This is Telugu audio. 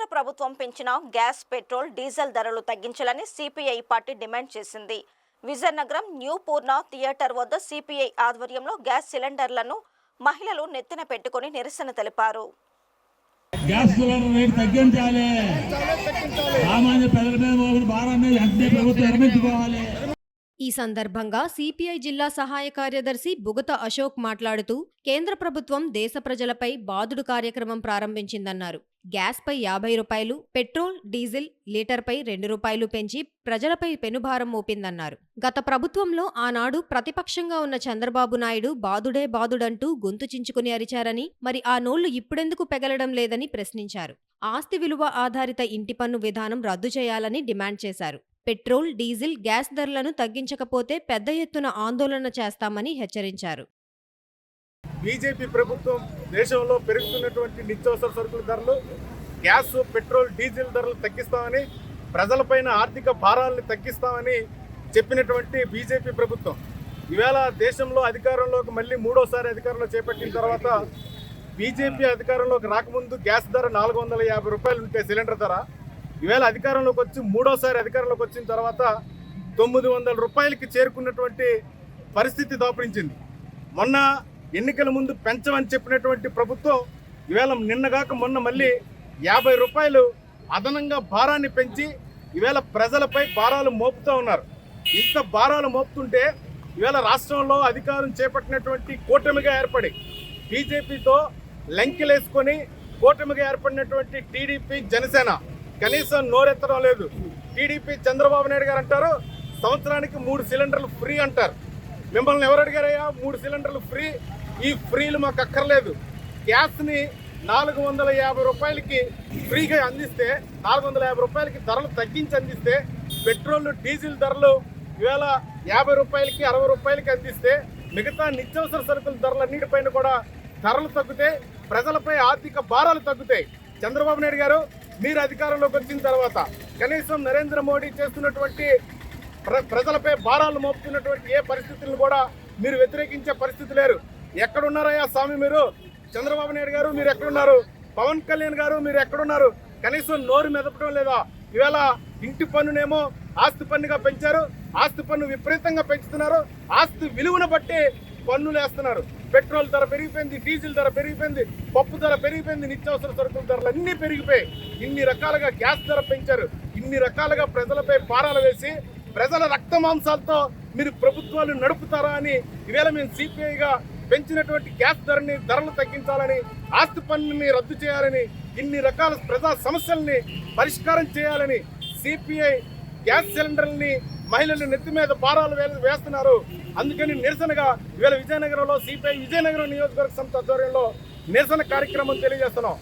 కేంద్ర ప్రభుత్వం పెంచిన గ్యాస్, పెట్రోల్, డీజిల్ ధరలు తగ్గించాలని సిపిఐ పార్టీ డిమాండ్ చేసింది. విజయనగరం న్యూ పూర్ణ థియేటర్ వద్ద సిపిఐ ఆధ్వర్యంలో గ్యాస్ సిలిండర్లను మహిళలు నెత్తిన పెట్టుకుని నిరసన తెలిపారు. గ్యాస్ సిలిండర్ రేటు తగ్గించాలి. సామాన్య ప్రజల మీద మోపిన భారాన్ని వెంటనే ప్రభుత్వం విరమించుకోవాలి. ఈ సందర్భంగా సిపిఐ జిల్లా సహాయ కార్యదర్శి బుగత అశోక్ మాట్లాడుతూ కేంద్ర ప్రభుత్వం దేశ ప్రజలపై బాదుడు కార్యక్రమం ప్రారంభించిందన్నారు. గ్యాస్పై 50 రూపాయలు, పెట్రోల్, డీజిల్ లీటర్పై 2 రూపాయలు పెంచి ప్రజలపై పెనుభారం మోపిందన్నారు. గత ప్రభుత్వంలో ఆనాడు ప్రతిపక్షంగా ఉన్న చంద్రబాబు నాయుడు బాదుడే బాదుడంటూ గొంతు చించుకుని అరిచారని, మరి ఆ నోళ్లు ఇప్పుడెందుకు పెగలడం లేదని ప్రశ్నించారు. ఆస్తి విలువ ఆధారిత ఇంటి పన్ను విధానం రద్దు చేయాలని డిమాండ్ చేశారు. పెట్రోల్, డీజిల్, గ్యాస్ ధరలను తగ్గించకపోతే పెద్ద ఎత్తున ఆందోళన చేస్తామని హెచ్చరించారు. బీజేపీ ప్రభుత్వం దేశంలో పెరుగుతున్నటువంటి నిత్యావసర సరుకుల ధరలు, గ్యాస్, పెట్రోల్, డీజిల్ ధరలు తగ్గిస్తామని, ప్రజలపైన ఆర్థిక భారాలను తగ్గిస్తామని చెప్పినటువంటి బీజేపీ ప్రభుత్వం ఈవేళ దేశంలో అధికారంలోకి మళ్ళీ మూడోసారి అధికారంలో చేపట్టిన తర్వాత బీజేపీ అధికారంలోకి రాకముందు గ్యాస్ ధర 450 రూపాయలు ఉంటే సిలిండర్ ధర ఈవేళ అధికారంలోకి వచ్చి మూడోసారి అధికారంలోకి వచ్చిన తర్వాత 900 రూపాయలకి చేరుకున్నటువంటి పరిస్థితి దాపురించింది. మొన్న ఎన్నికల ముందు పెంచమని చెప్పినటువంటి ప్రభుత్వం ఈవేళ నిన్నగాక మొన్న మళ్ళీ 50 రూపాయలు అదనంగా భారాన్ని పెంచి ఈవేళ ప్రజలపై భారాలు మోపుతూ ఉన్నారు. ఇంత భారాలు మోపుతుంటే ఈవేళ రాష్ట్రంలో అధికారం చేపట్టినటువంటి కూటమిగా ఏర్పడి బీజేపీతో లంకెలేసుకొని కూటమిగా ఏర్పడినటువంటి టీడీపీ, జనసేన కనీసం నోరెత్తడం లేదు. టీడీపీ చంద్రబాబు నాయుడు గారు అంటారు సంవత్సరానికి 3 సిలిండర్లు ఫ్రీ అంటారు. మిమ్మల్ని ఎవరు అడిగారయ్యా 3 సిలిండర్లు ఫ్రీ? ఈ ఫ్రీలు మాకు అక్కర్లేదు. గ్యాస్ని 450 రూపాయలకి ఫ్రీగా అందిస్తే, 450 రూపాయలకి ధరలు తగ్గించి అందిస్తే, పెట్రోల్, డీజిల్ ధరలు ఈవేళ 50 రూపాయలకి 60 రూపాయలకి అందిస్తే, మిగతా నిత్యావసర సరుకుల ధరలన్నిటిపైన కూడా ధరలు తగ్గుతాయి, ప్రజలపై ఆర్థిక భారాలు తగ్గుతాయి. చంద్రబాబు నాయుడు గారు మీరు అధికారంలోకి వచ్చిన తర్వాత కనీసం నరేంద్ర మోడీ చేస్తున్నటువంటి ప్రజలపై భారాలు మోపుతున్నటువంటి ఏ పరిస్థితులను కూడా మీరు వ్యతిరేకించే పరిస్థితి లేరు. ఎక్కడున్నారయ్యా స్వామి మీరు? చంద్రబాబు నాయుడు గారు మీరు ఎక్కడున్నారు? పవన్ కళ్యాణ్ గారు మీరు ఎక్కడున్నారు? కనీసం నోరు మెదపడం లేదా? ఇవాళ ఇంటి పన్నునేమో ఆస్తి పన్నుగా పెంచారు. ఆస్తి పన్ను విపరీతంగా పెంచుతున్నారు. ఆస్తి విలువను బట్టి పన్నులు వేస్తున్నారు. పెట్రోల్ ధర పెరిగిపోయింది, డీజిల్ ధర పెరిగిపోయింది, పప్పు ధర పెరిగిపోయింది, నిత్యావసర సరుకుల ధరలు అన్నీ పెరిగిపోయి ఇన్ని రకాలుగా గ్యాస్ ధర పెంచారు. ఇన్ని రకాలుగా ప్రజలపై భారాలు వేసి ప్రజల రక్త మాంసాలతో మీరు ప్రభుత్వాలు నడుపుతారా అని ఈవేళ మేము సిపిఐగా పెంచినటువంటి గ్యాస్ ధరలు తగ్గించాలని, ఆస్తి పన్నుని రద్దు చేయాలని, ఇన్ని రకాల ప్రజా సమస్యల్ని పరిష్కారం చేయాలని సిపిఐ గ్యాస్ సిలిండర్ని మహిళలు నెత్తి మీద భారాలు వేస్తున్నారు. అందుకని నిరసనగా ఇవాళ విజయనగరంలో సిపిఐ విజయనగరం నియోజకవర్గ సంస్థ ఆధ్వర్యంలో నిరసన కార్యక్రమం తెలియజేస్తున్నాం.